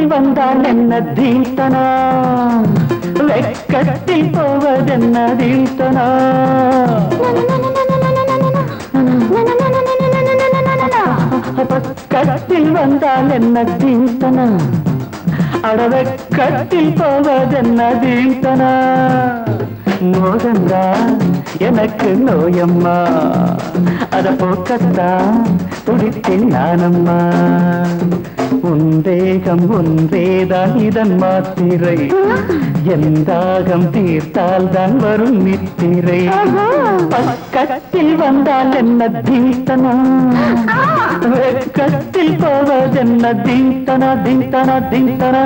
வந்தால் என்ன தீர்த்தனா வெக்கத்தில் போவதென்ன தீர்த்தனா பக்கத்தில் வந்தால் என்ன தீர்த்தனா அடவெக்கத்தில் போவதென்ன தீர்த்தனா மோகந்தா எனக்கு நோயம்மா அத போக்கத்தா துடித்தேன் நானம்மா உன் தேகம் ஒன்றேதான் இதன் மாத்திரை எந்தாகம் தீர்த்தால் தான் வரும் நித்திரை பக்கத்தில் வந்தால் என்ன தீர்த்தனா வெக்கத்தில் போவதென்ன தீர்த்தனா தீர்த்தனா தீர்த்தனா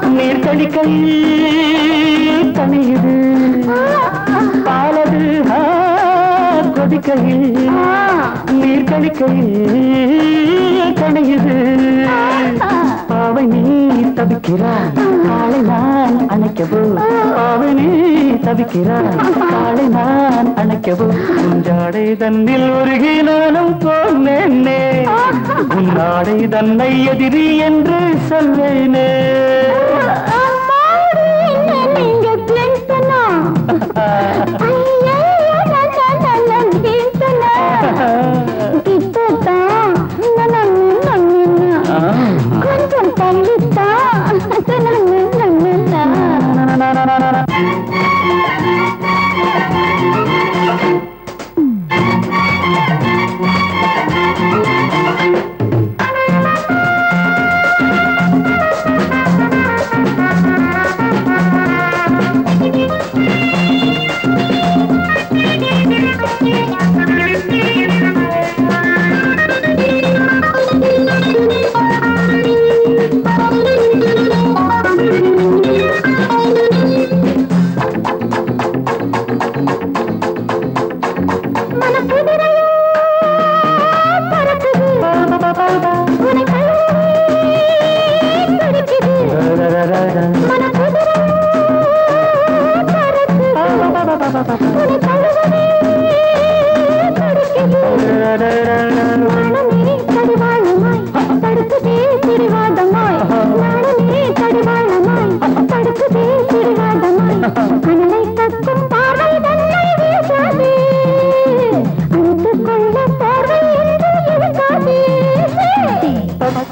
நீர் கடிக்கையில் தனியுது பாலது கொதிக்கையில் நீர் கடிக்கையில் தனியுது பாவை நீ தவிக்கிறாய் காலை நான் அணைக்கவோ பாவை நீ தவிக்கிறாய் காலை நான் அணைக்கவோ உஞ்சாடை தன்னில் உருகி நானும் போனேனே உன்னாடை தன்னை எதிரி என்று சொல்வேனே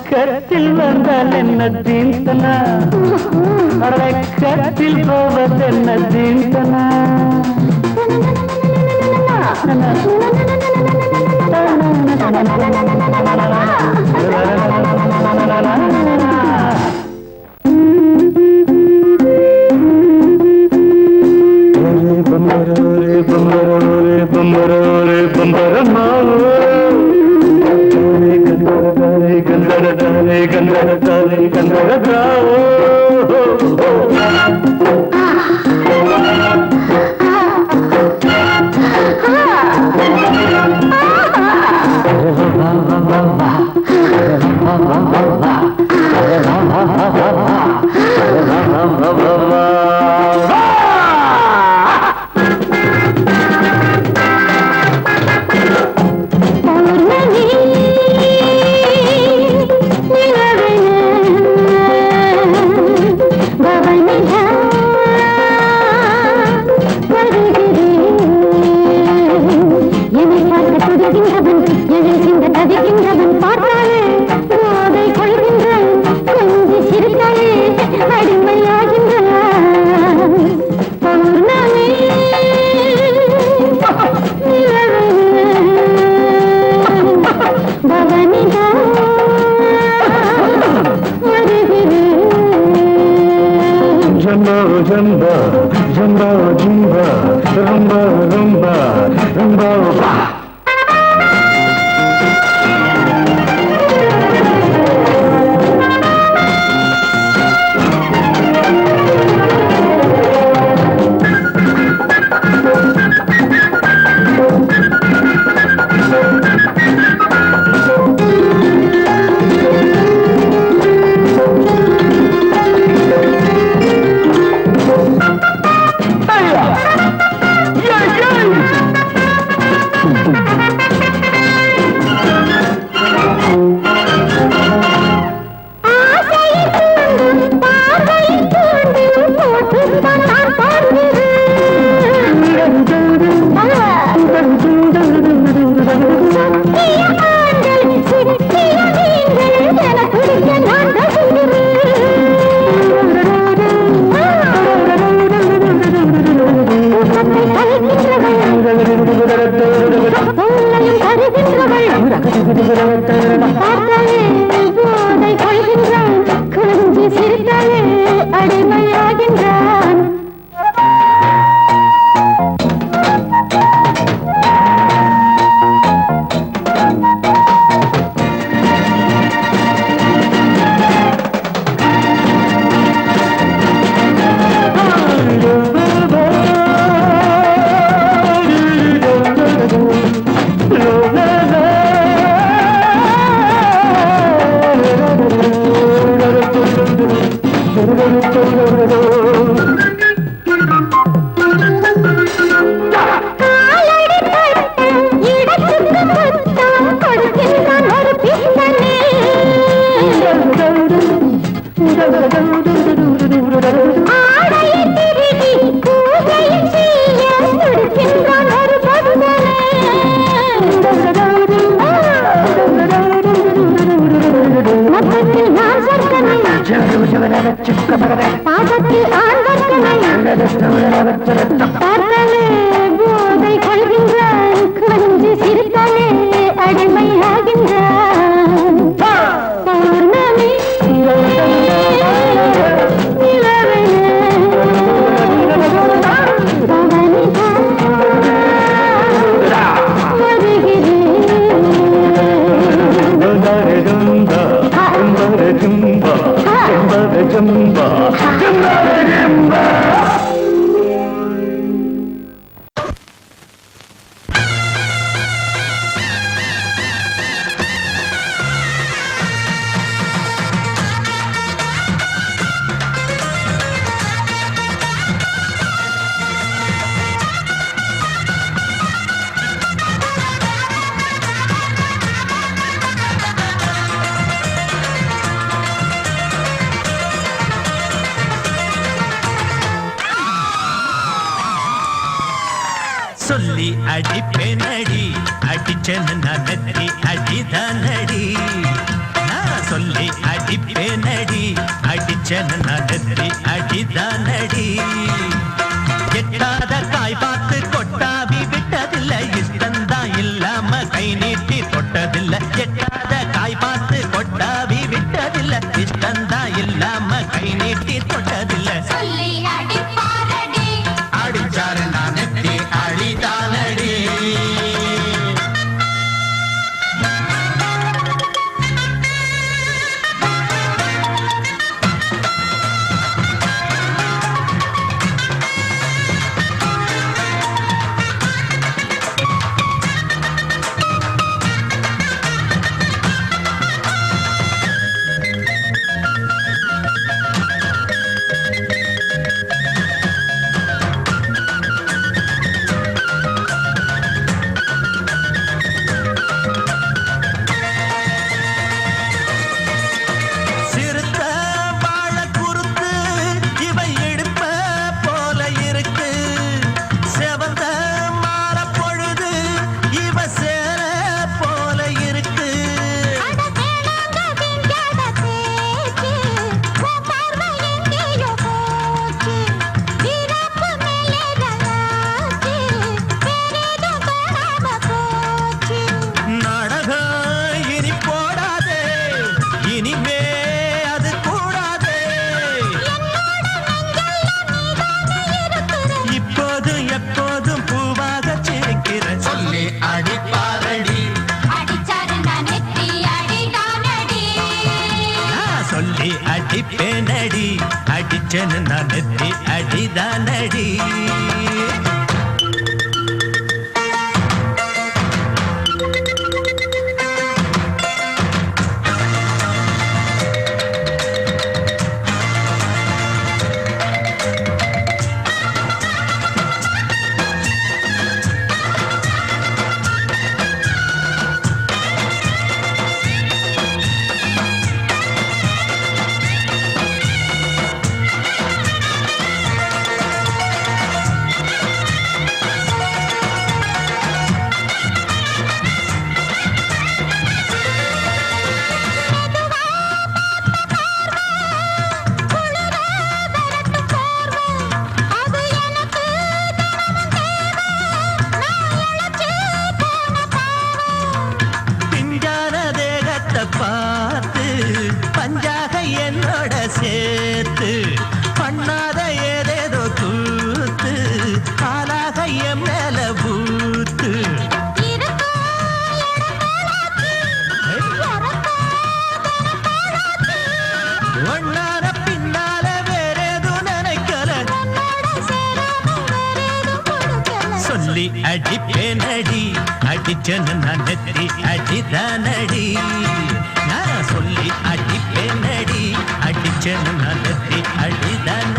பக்கத்தில் வந்தால் என்ன தீர்த்தனா பக்கத்தில் போவதென்ன தீர்த்தனா அடிமையாகின்ற ரொம்ப ஜம்பா ஜும்பா ரொம்ப ரொம்ப ரொம்ப பா. அடிமையாகின்றான். பாதத்தில் பார்த்தாலே போதை கொள்கின்றான். கொஞ்சி சிரித்தாலே அடிமையாகின்றான். பௌர்ணமி ஜம்பா ஜம்பா ஜம்பா. சொல்லி அடிப்பேனடி அடிச்சேன்னு நான் நெத்தி அடிதானடி. நான் சொல்லி அடிப்பேனடி அடிச்சேன்னு நான் நெத்தி அடிதானடி. எட்டாத காய் பார்த்து கொட்டாவி விட்டதில்லை, இஷ்டந்தான் இல்லாம கை நீட்டி தொட்டதில்லை. எட்டாத காய் பார்த்து கொட்டாவி விட்டதில்லை, இஷ்டந்தான் இல்லாம கை நீட்டி தொட்டதில்லை. சொல்லி அடிப்பாரடி அடிச்சாரு நான் நெத்தி அழிதானடி. அடிப்பேனடி அடிச்சனு நான் நெத்தி அடிதானடி பார்த்து பஞ்சாக என்னோட சேர்த்து பண்ணாத ஏதேதோ கூத்து ஆளாக என் மேல பூத்து ஒன்னார பின்னால வேறேதோ நினைக்கல சொல்லி அடிப்பேனடி அடிச்சனு நான் நெத்தி அடிதானடி நான் சொல்லி அடிப்பேனடி அடிச்சனு நான் நெத்தி அடிதான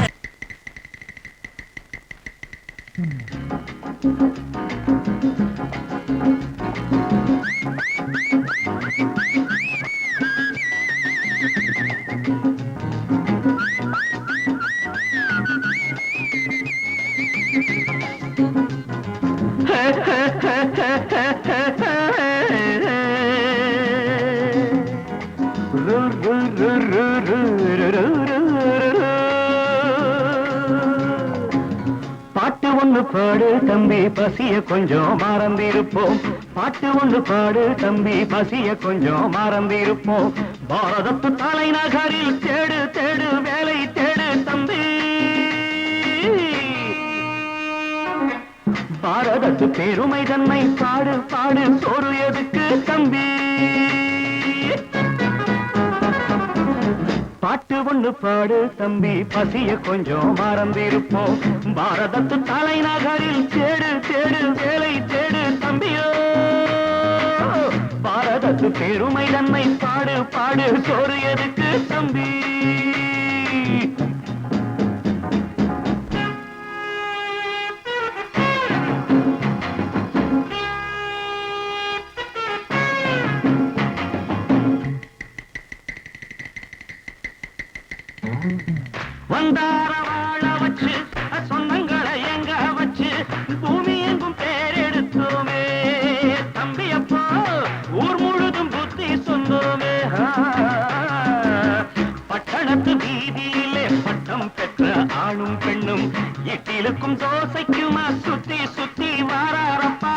பாட்டு ஒண்ணு பாடு தம்பி பசிய கொஞ்சம் மறந்திருப்போம் பாட்டு ஒண்ணு பாடு தம்பி பசிய கொஞ்சம் மறந்திருப்போம் பாரதத்து தலைநகரில் தேடு தேடு வேலை தேடு தம்பி பாரதத்து பெருமை தன்னை பாடு பாடு சோறு எதுக்கு தம்பி பாட்டு ஒண்ணு பாடு தம்பி பசிய கொஞ்சம் மறந்திருப்போம் பாரதத்து தலைநகரில் தேடு தேடு வேலை தேடு தம்பியோ பாரதத்து பெருமை தன்னை பாடு பாடு சோறு எதுக்கு தம்பி வந்தார வாழ வச்சு சொந்தங்களை எங்க வச்சு பூமி எங்கும் பேரெடுத்தோமே தம்பி அப்போ ஊர் முழுதும் புத்தி சொன்னோமே பட்டணத்து வீதியிலே பட்டம் பெற்ற ஆணும் பெண்ணும் இட்டிலுக்கும் தோசைக்குமா சுத்தி சுத்தி வாராரப்பா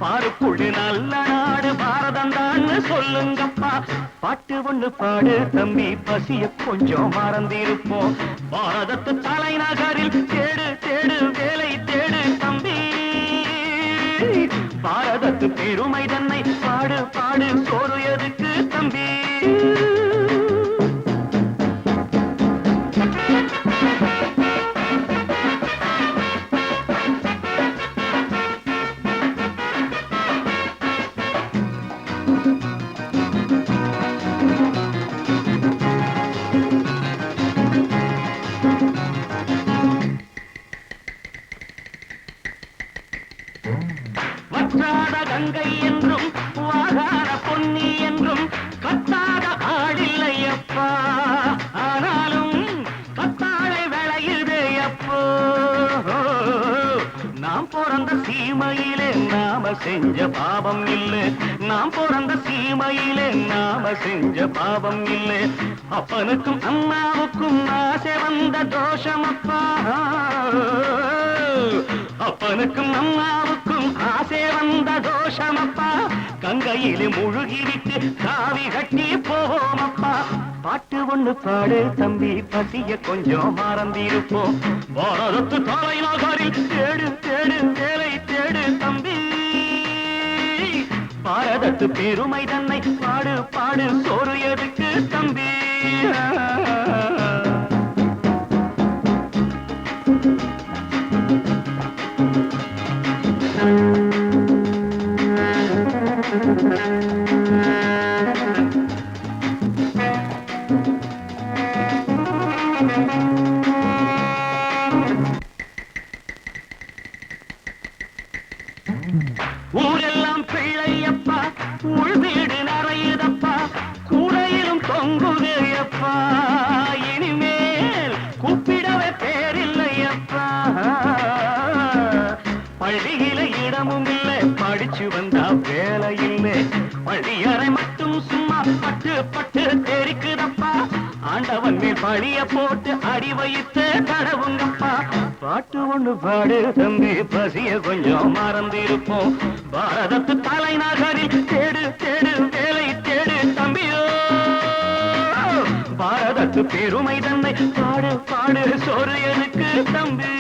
பாருக்குழு நல்ல நாடு பாரதம் தான் சொல்லுங்கப்பா பாட்டு ஒண்ணு பாடு தம்பி பசிய கொஞ்சம் மறந்திருப்போம் பாரதத்து தலைநகரில் தேடு தேடு வேலை தேடு தம்பி பாரதத்து பெருமை தன்னை பாடு பாடு சோறு எதுக்கு தம்பி வற்றாத கங்கை என்றும் வாகாத பொன்னி என்றும் கத்தாத ஆடில்லையப்பா ஆனாலும் கத்தாழை விளையுதே அப்போ நாம் பிறந்த சீமையிலே நாம செஞ்ச பாவம் இல்லை நாம் பிறந்த சீமையிலே நாம செஞ்ச பாவம் இல்லை அப்பனுக்கும் அம்மாவுக்கும் ஆசை வந்த தோஷமப்பா அப்பனுக்கும் அம்மாவுக்கும் ஆசை வந்த தோஷமப்பா கங்கையிலே முழுகிவிட்டு காவி கட்டி போவோமப்பா பாட்டு ஒண்ணு பாடு தம்பி பசிய கொஞ்சம் மறந்திருப்போம் பாரதத்து தலைநகரில் தேடு தேடு வேலை தேடு தம்பி பாரதத்து பெருமை தன்னை பாடு பாடு சோறு எதுக்கு தம்பி பட்டு பட்டு தெரிக்குதப்பா ஆண்டவன் மேல் பழிய போட்டு அடி வைத்து தடவுங்கப்பா பாட்டு ஒண்ணு பாடு தம்பி பசிய கொஞ்சம் மறந்திருப்போம் பாரதத்து தலைநகரில் தேடு தேடு வேலை தேடு தம்பியோ பாரதத்து பெருமை தன்னை பாடு பாடு சோறு எனக்கு தம்பி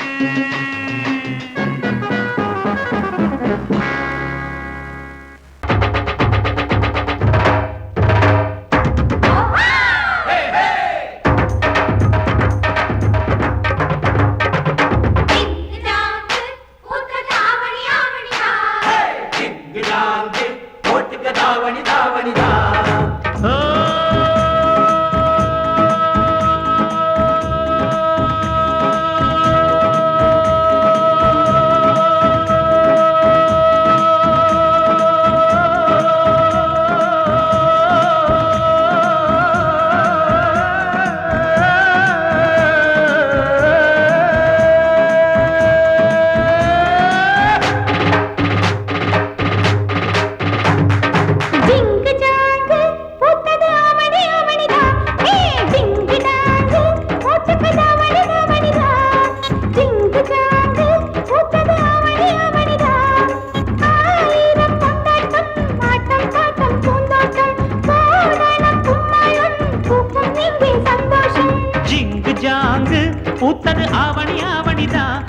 பூத்தது ஆவணி ஆவணிதான்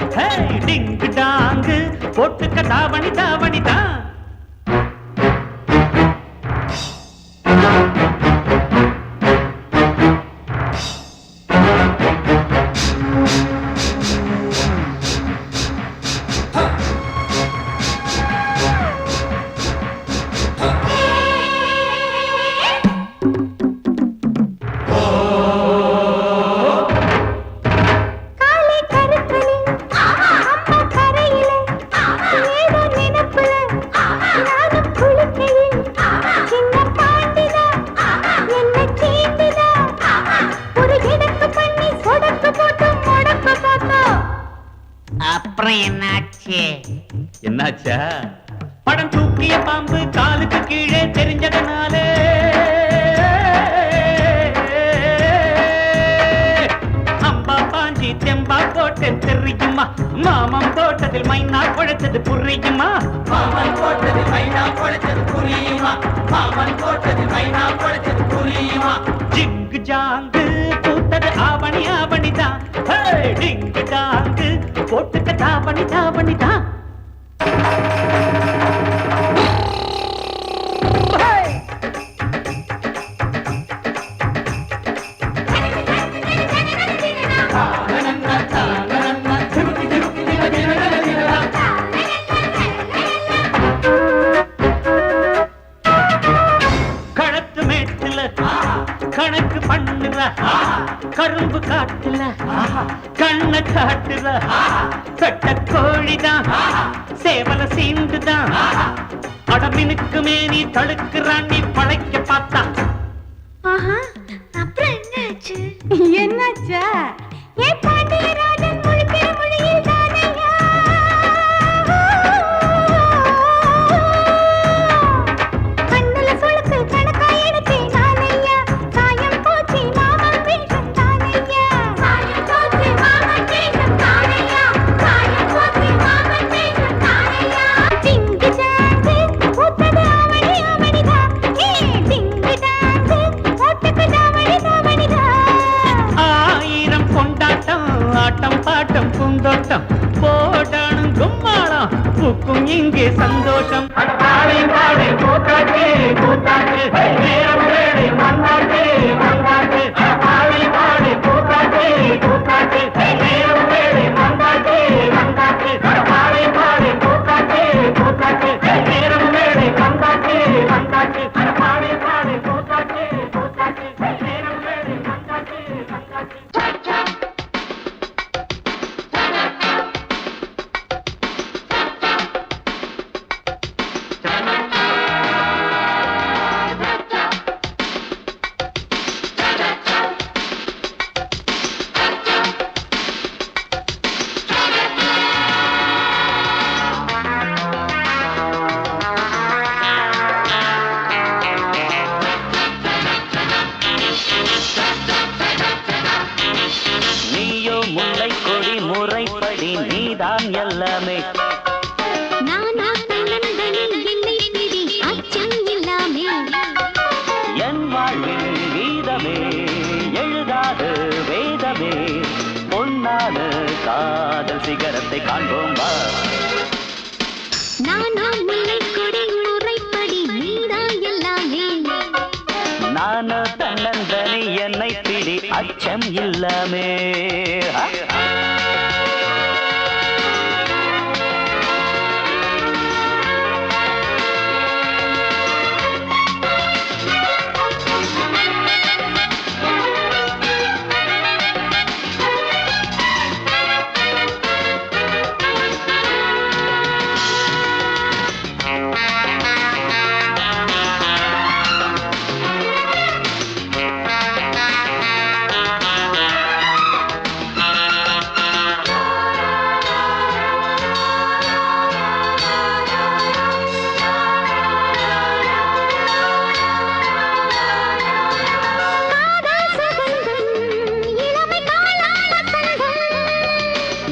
டிங்கு டாங்கு போட்டுக்க தாவணி தாவணிதான் என்னாச்சா படம் தூக்கிய பாம்பு காலுக்கு கீழே தெரிஞ்சதனாலே அம்பா பாஞ்சி தெம்பா போட்டு தெரியுமா மாமம் போட்டதில் மைனா குழைச்சது புரியுமா மாமன் போட்டதில் மைனா குழைச்சது புரியுமா மாமன் போட்டதில் மைனா குழைச்சது புரியுமா ஜிங்கு ஜாங்கு பூத்தது ஆவணி ஆவணிதான் டிங்கு டாங்கு போட்டுக்க தாவணி தாவணிதான் களத்து மேட்டுல கணக்கு பண்ணுற கரும்பு காட்டுல கண்ண காட்டுற கட்ட கோழிதான் சேவல சீண்டுதான் அடமினுக்கு மேனி தழுக்குறான் நீ பழைக்க பார்த்தா அப்புறம் என்னாச்சு என்னாச்சா ஏ பாண்டியராஜன் முழுக்கிற மொழியில் தானையா கண்ணுல சுளுக்கு கணக்கா எடுத்தே நானையா சாயம் போச்சு மாமன் வேஷம் தானையா சாயம் போச்சு மாமன் வேஷம் தானையா சாயம் போச்சு மாமன் வேஷம் தானையா டிங்கு டாங்கு பூத்தது ஆவணி ஆவணிதா ஏ டிங்கு டாங்கு போட்டுக்கு தாவணி தாவணிதா ஆயிரம் கொண்டாட்டம் ஆட்டம் பாட்டம் பூந்தோட்டம் போடணும் கும்மாளம் பூக்கும் இங்கே சந்தோஷம் பாடி பாடி கூத்தாட்டு கூத்தாட்டு நேரம் வேலை மன்னாட்டு மன்னாட்டு பாடி பாடி கூத்தாட்டு கூத்தாட்டு நேரம் வேலை மன்னாட்டு மன்னாட்டு பாடி பாடி கூத்தாட்டு கூத்தாட்டு நேரம் வேலை மன்னாட்டு மன்னாட்டு பாடி பாடி கூத்தாட்டு கூத்தாட்டு நேரம் வேலை மன்னாட்டு மன்னாட்டு நீதான் எல்லாமே. நானா தன்னந்தனி என்னை பிடி அச்சம் இல்லாமே. என் வாழ்வின் கீதமே எழுதாத வேதமே பொன்னான காதல் சிகரத்தை காண்போம் வா. நானா முல்லை கொடி முறைப்படி நீதான் எல்லாமே. நானோ தன்னந்தனி என்னை பிடி அச்சம் இல்லாமே.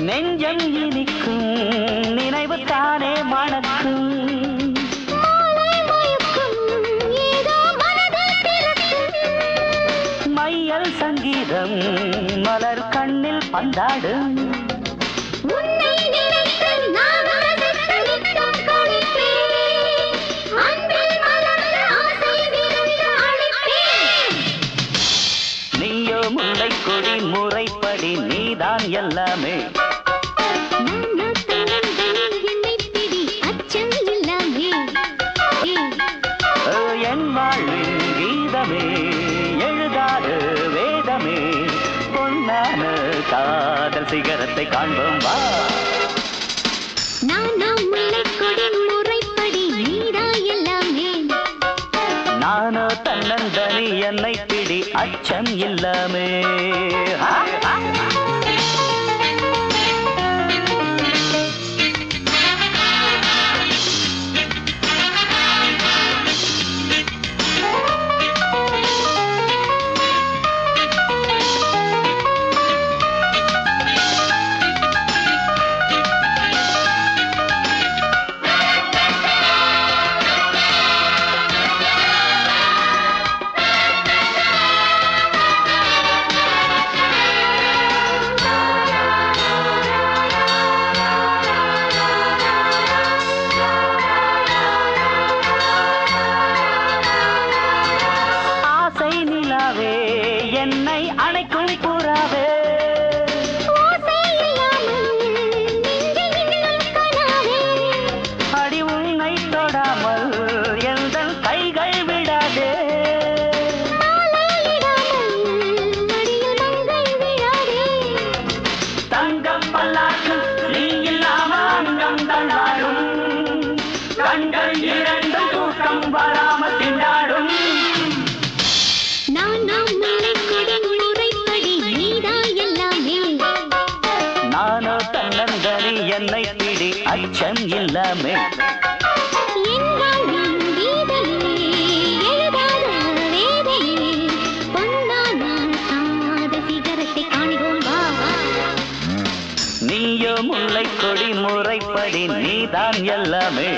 நெஞ்சம் இனிக்கும் நினைவு தானே மணக்கும். மையல் சங்கீதம் மலர் கண்ணில் பந்தாடும். நீயோ முல்லை கொடி முறைப்படி நீதான் எல்லாமே. என் வாழ்வின் கீதமே எழுதாத வேதமே பொன்னான காதல் சிகரத்தை காண்போம் வா. நானா முல்லை கொடி முறைப்படி நீதான் எல்லாமே. நானோ தன்னந்தனி என்னை பிடி அச்சம் இல்லாமே. என்னை அணைக்கும் புறாவே அடி உன்னை தொடாமல் எந்த கைகள் விடாதே. தங்கம் பல்லாக்கு நீ இல்லாமல் அங்கம் தள்ளாடும். கண்கள் இரண்டு தூக்கம் வராமல் திண்டாடும். நானோ தன்னந்தனி என்னை பிடி அச்சம் இல்லாமே. நீயோ முல்லை கொடி முறைப்படி நீதான் எல்லாமே.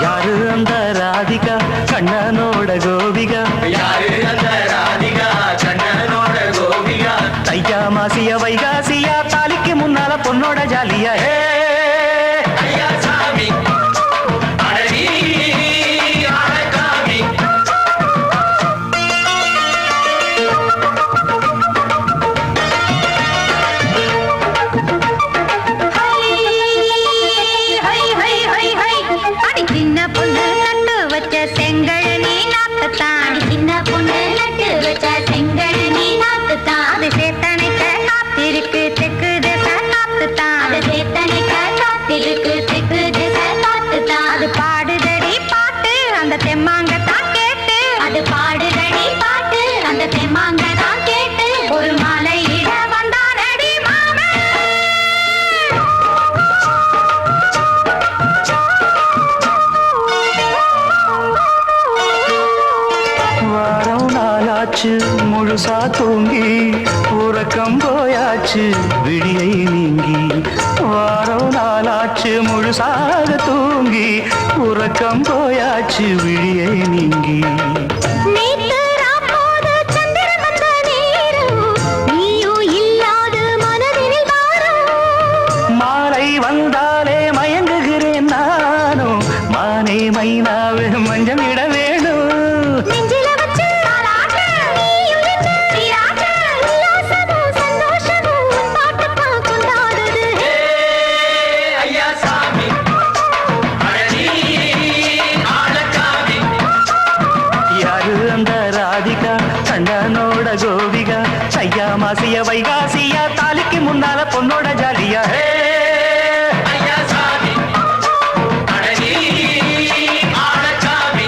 யாரு அந்த ராதிகா கண்ணனோட கோபிகா? தையா மாசிய வைகாசியா தாலிக்கு முன்னால பொண்ணோட ஜாலியா. சின்ன பொண்ணு நட்டு வச்ச செங்கல் நீ நாக்குத்தான். அது சேத்தனைக்க காத்திருக்க உறக்கம் போயாச்சு விடியை நீங்கி வாரம் நாளாச்சு முழுசாக தூங்கி உறக்கம் போயாச்சு விடியை நீங்கி நேத்து ராப்போது சந்திரன் வந்த நேரம் நீயோ இல்லாது மனதினில் பாரம் மாலை வந்தாலே மயங்குகிறேன் நானும் மானே மைனாவே மஞ்சம் இட வேணும் நெஞ்சில வச்சு தாலாட்டு நீயும் என்ன சீராட்டு உல்லாசமும் சந்தோஷமும் உன் பாட்டுப்பா கொண்டாடுது ஐயா சாமி அழகி ஆளக்காமி யாரு அந்த ராதிகா கண்ணனோட கோபிகா சையா மாசிய வைகாசியா தாலிக்கு முன்னால பொண்ணோட ஜாலியா ஐயா சாமி அழகி ஆளக்காமி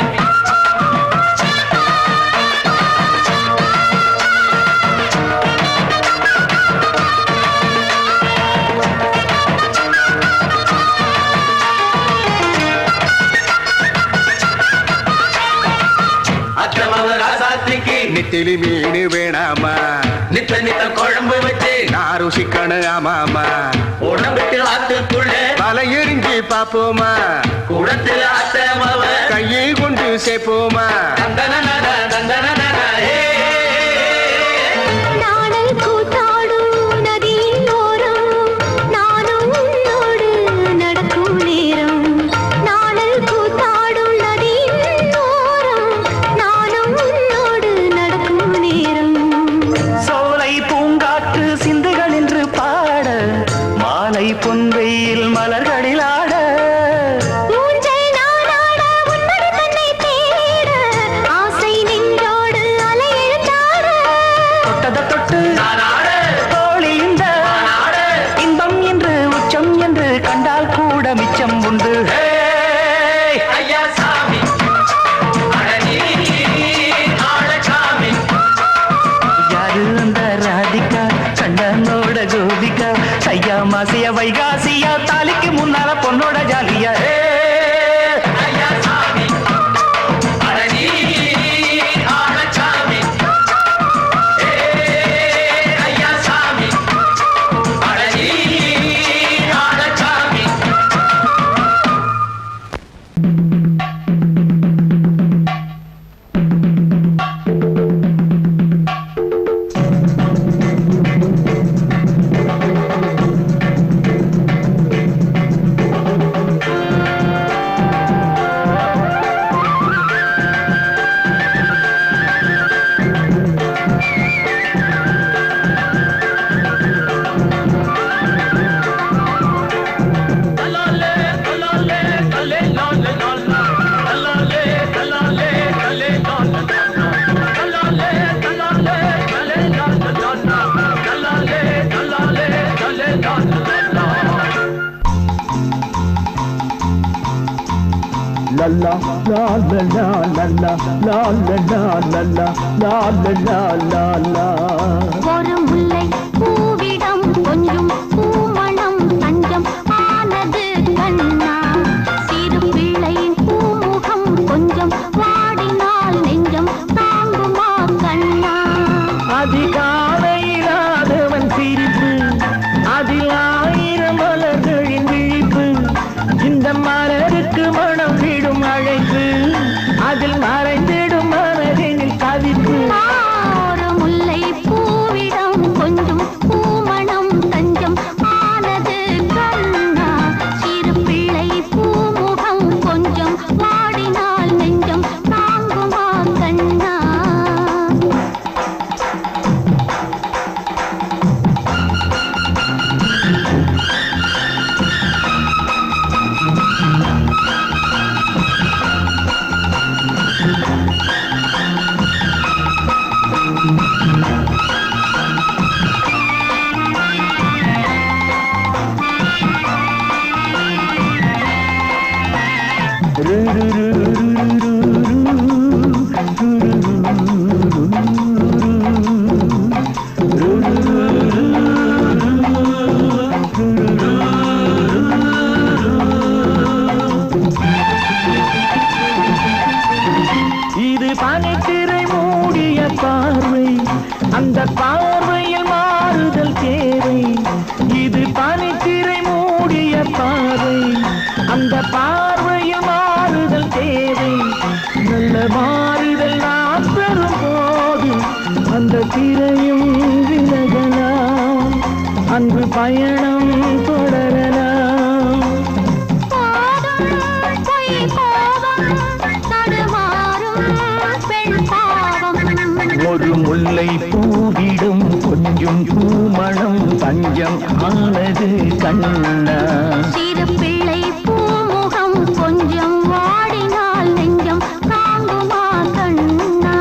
அத்தமவ ராசாத்திக்கு நெத்திலி மீன் வேணாமா நித்த நித்த குழம்பு வச்சு நான் ருசிக்கணும் ஆமாமா உடம்புக்கு ஆத்துக்குள்ள பல எரிஞ்சு பாப்போமா கூடத்துல அத்தமவ கையை கொண்டு சேர்ப்போமா தந்தனனன தந்தனனன நாடல் கூத்தாடும் நதியின் ஓரம் நானும் உன்னோடு நடக்கும் நேரம் நாடல் கூத்தாடும் நதியின் ஓரம் நானும் உன்னோடு நடக்கும் நேரம் சோலை பூங்காற்று சிந்துகள் என்று பாட மாலை பொன்வெயில் மலர்களில் ஆட ஊஞ்சல் நானாட உன்னடி தன்னை தேட ஆசை நின்றோடு அலை எழுந்தாட தொட்டத தொட்டு நானாட தோழி இந்த நானாட இன்பம் என்று உச்சம் என்று கண்டால் கூட மிச்சம் உண்டு ஐயா சாமி அழகி ஆளக்காமி யாரு அந்த ராதிகா கண்ணனோட கோபிகா சையா மாசிய வைகாசியா தாலிக்கு முன்னால பொண்ணோட ஜாலியா ஐயா சாமி அழகி ஆளக்காமி ஐயா சாமி அழகி ஆளக்காமி லல்லா லாலலா லல்லா லாலலா லல்லா லாலலா லாலா ஒரு முல்லை பூவிடம் கொஞ்சம் பூமணம் தஞ்சம் ஆனது கண்ணா சிறு பிள்ளையின் பூமுகம் கொஞ்சம் வாடினால் நெஞ்சம் தாங்குமா கண்ணா அதிகாலையிலாதவன் சிரிப்பு அதில் ஆயிரம் மலர்களின் விழிப்பு இந்த மலருக்கு மனம் விடும் அழைப்பு அதில் மறைந்திடும் மனதினில் தவிப்பு ஒரு முல்லை பூவிடம் கொஞ்சம் பூமணம் தஞ்சம் ஆனது கண்ணா சிறு பிள்ளை பூமுகம் கொஞ்சம் வாடினால் நெஞ்சம் தாங்குமா கண்ணா மாறுதல் தேவை இது பனித்திரை மூடிய பாதை அந்த பார்வையில் மாறுதல் தேவை நல்ல மாறுதல் நாம் பெறும் போது அந்த திரையும் விலகலாம் அன்பு பயணம் தொடரலாம் ஒரு முல்லை பூவிடும் கொஞ்சம் பூமணம் தஞ்சம் ஆனது கண்ணா சிறு பிள்ளை பூமுகம் கொஞ்சம் வாடினால் நெஞ்சம் தாங்குமா கண்ணா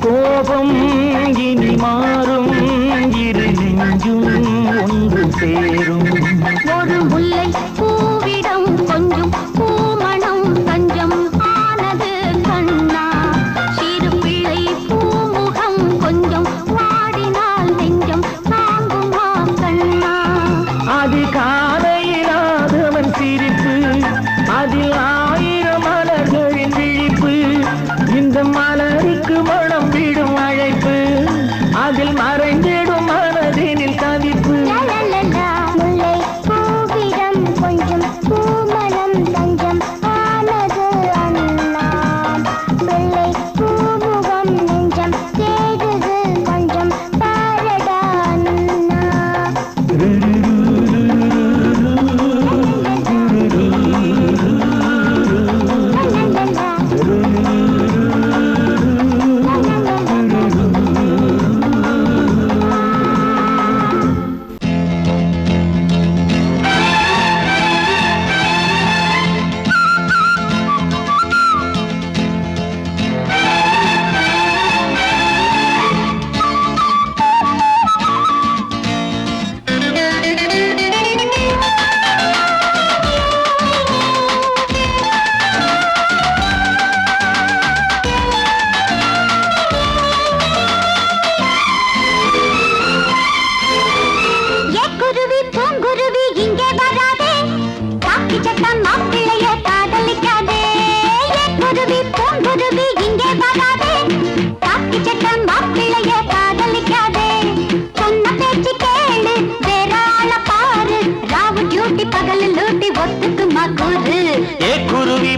கோபம் இனி மாறும் இரு நெஞ்சும் ஒன்று சேரும் ஒரு முல்லை பூவிடம் கொஞ்சம் பூமணம் தஞ்சம் ஆனது கண்ணா சிறு பிள்ளை பூமுகம் கொஞ்சம் வாடினால் நெஞ்சம் தாங்குமா கண்ணா அது காலையிலாதவன் சிரிப்பு அதில் ஆயிரம் மலர்களின் விழிப்பு இந்த மலருக்கு மனம் விடும் அழைப்பு அதில் மறைந்திடும் மனதினில் தவிப்பு முல்லை பூவிடம் கொஞ்சம் பூமணம் தஞ்சம் ஆனது அண்ணா வெள்ளை பூமுகம் நெஞ்சம் தேடுது கொஞ்சம் பாரடா அண்ணா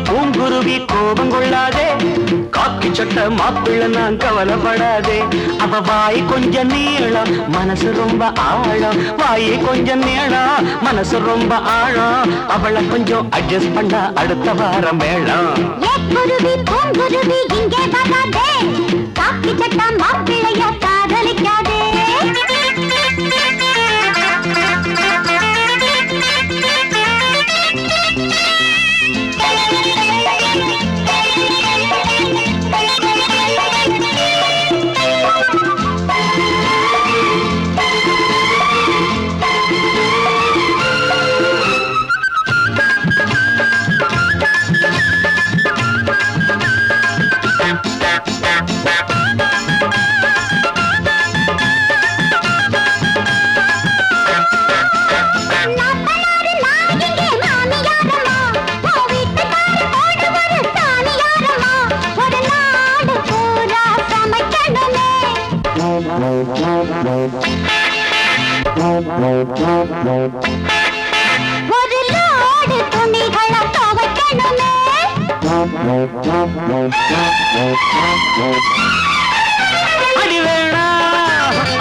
பூங்குருவி கோபம் கொள்ளாதே காக்கி சட்ட மாப்பிள்ள நான் கவலைப்படாதே அவ வாய் கொஞ்சம் நீளம் மனசு ரொம்ப ஆழம் வாயை கொஞ்சம் நீளம் மனசு ரொம்ப ஆழம் அவளை கொஞ்சம் அட்ஜஸ்ட் பண்ண அடுத்த வாரம் வேளாம் குருவி பூங்குருவி இங்கே வராதே காக்கி சட்ட மாப்பிள்ளைய காதலிக்காதே ஒரு லோடு துணிகளை துவைக்கணுமே அடி வேணா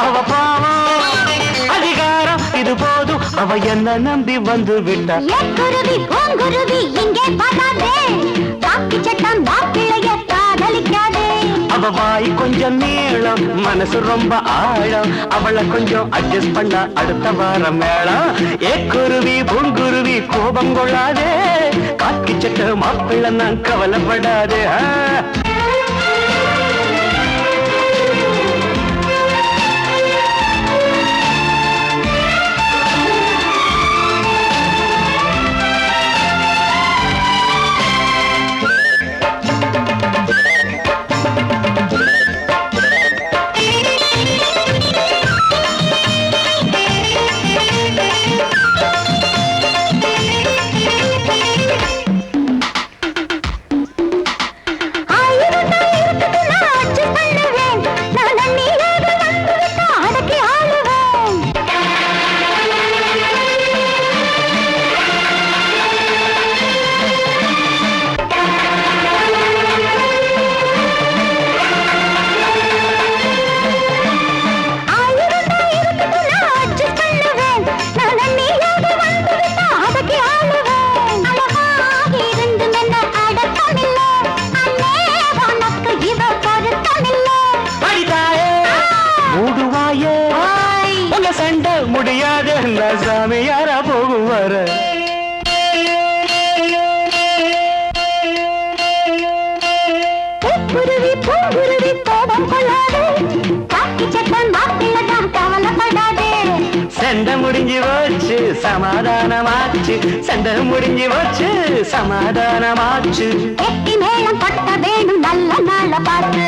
அவ பாவம் அதிகாரம் இது போதும் அவ என்ன நம்பி வந்து விட்டா குருவி பூங்குருவி இங்கே கொஞ்சம் நீளம் மனசு ரொம்ப ஆழம் அவளை கொஞ்சம் அட்ஜஸ்ட் பண்ண அடுத்த வாரம் மேளம் ஏ குருவி பூங்குருவி கோபம் கொள்ளாதே காக்கி சட்ட மாப்பிள்ள நான் கவலைப்படாதே சண்டை முடியாது சாமி யாரா போகும் வர குருவி பூங்குருவி கோபம் கொள்ளாதே காக்கி சட்டம் மாப்பிள்ளதான் கவலைப்படாதே சண்டை முடிஞ்சு போச்சு சமாதானமாச்சு சண்டை முடிஞ்சு போச்சு சமாதானமாச்சு எட்டி மேளம் பட்ட வேணும் நல்ல நாள பார்த்து